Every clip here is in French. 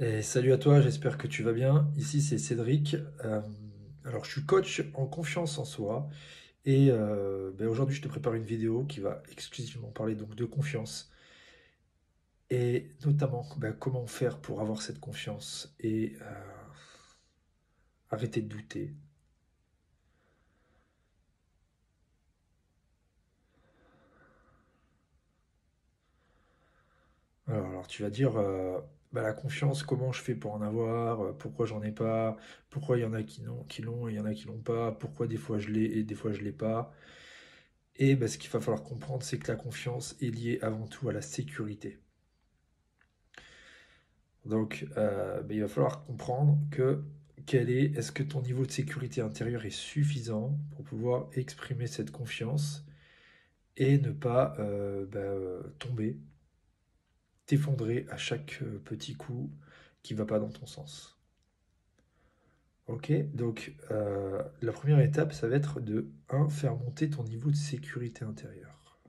Et salut à toi, j'espère que tu vas bien. Ici c'est Cédric. Alors je suis coach en confiance en soi et aujourd'hui je te prépare une vidéo qui va exclusivement parler donc de confiance et notamment comment faire pour avoir cette confiance et arrêter de douter. Alors tu vas dire la confiance, comment je fais pour en avoir, pourquoi j'en ai pas, pourquoi il y en a qui l'ont et il y en a qui l'ont pas, pourquoi des fois je l'ai et des fois je l'ai pas. Et ce qu'il va falloir comprendre, c'est que la confiance est liée avant tout à la sécurité. Donc, il va falloir comprendre que est-ce que ton niveau de sécurité intérieure est suffisant pour pouvoir exprimer cette confiance et ne pas tomber, t'effondrer à chaque petit coup qui va pas dans ton sens. Ok, donc la première étape, ça va être de faire monter ton niveau de sécurité intérieure.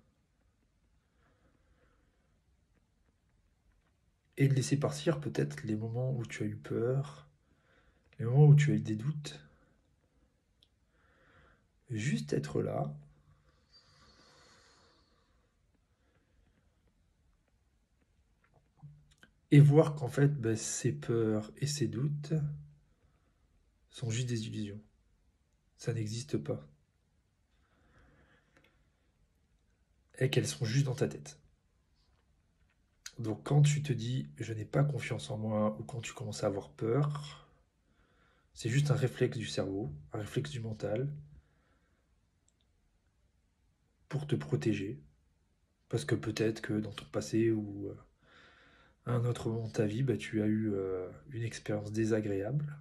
Et de laisser partir peut-être les moments où tu as eu peur, les moments où tu as eu des doutes. Juste être là et voir qu'en fait, ces peurs et ces doutes sont juste des illusions. Ça n'existe pas. Et qu'elles sont juste dans ta tête. Donc quand tu te dis je n'ai pas confiance en moi ou quand tu commences à avoir peur, c'est juste un réflexe du cerveau, un réflexe du mental pour te protéger. Parce que peut-être que dans ton passé ou à un autre moment de ta vie, tu as eu une expérience désagréable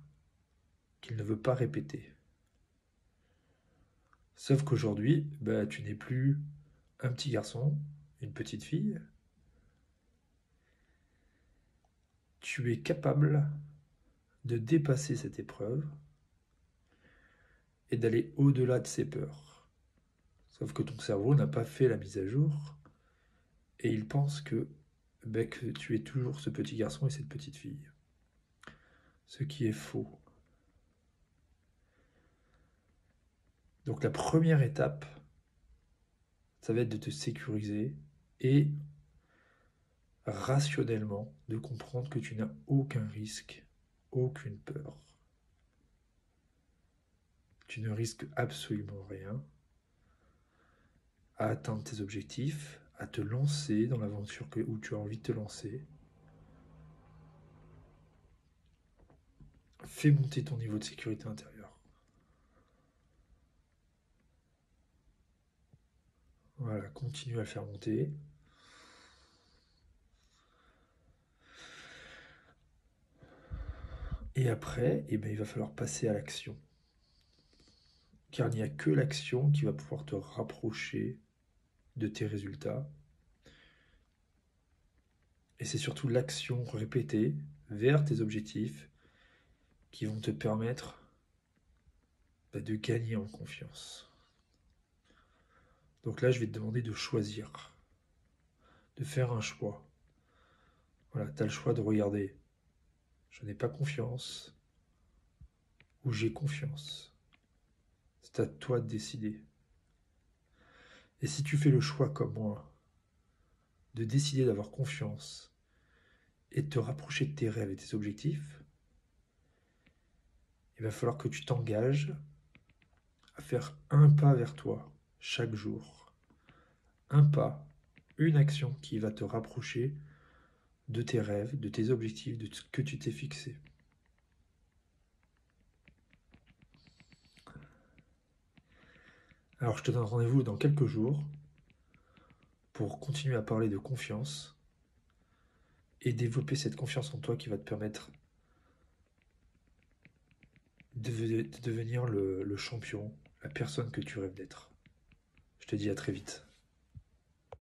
qu'il ne veut pas répéter. Sauf qu'aujourd'hui, tu n'es plus un petit garçon, une petite fille. Tu es capable de dépasser cette épreuve et d'aller au-delà de ses peurs. Sauf que ton cerveau n'a pas fait la mise à jour et il pense que tu es toujours ce petit garçon et cette petite fille. Ce qui est faux. Donc la première étape, ça va être de te sécuriser et rationnellement de comprendre que tu n'as aucun risque, aucune peur. Tu ne risques absolument rien à atteindre tes objectifs, à te lancer dans l'aventure où tu as envie de te lancer. Fais monter ton niveau de sécurité intérieure. Voilà, continue à le faire monter. Et après, il va falloir passer à l'action. Car il n'y a que l'action qui va pouvoir te rapprocher de tes résultats. Et c'est surtout l'action répétée vers tes objectifs qui vont te permettre de gagner en confiance. Donc là, je vais te demander de choisir, de faire un choix. Voilà, tu as le choix de regarder. Je n'ai pas confiance ou j'ai confiance. C'est à toi de décider. Et si tu fais le choix comme moi, de décider d'avoir confiance et de te rapprocher de tes rêves et tes objectifs, il va falloir que tu t'engages à faire un pas vers toi chaque jour. Un pas, une action qui va te rapprocher de tes rêves, de tes objectifs, de ce que tu t'es fixé. Alors je te donne rendez-vous dans quelques jours pour continuer à parler de confiance et développer cette confiance en toi qui va te permettre de devenir le champion, la personne que tu rêves d'être. Je te dis à très vite.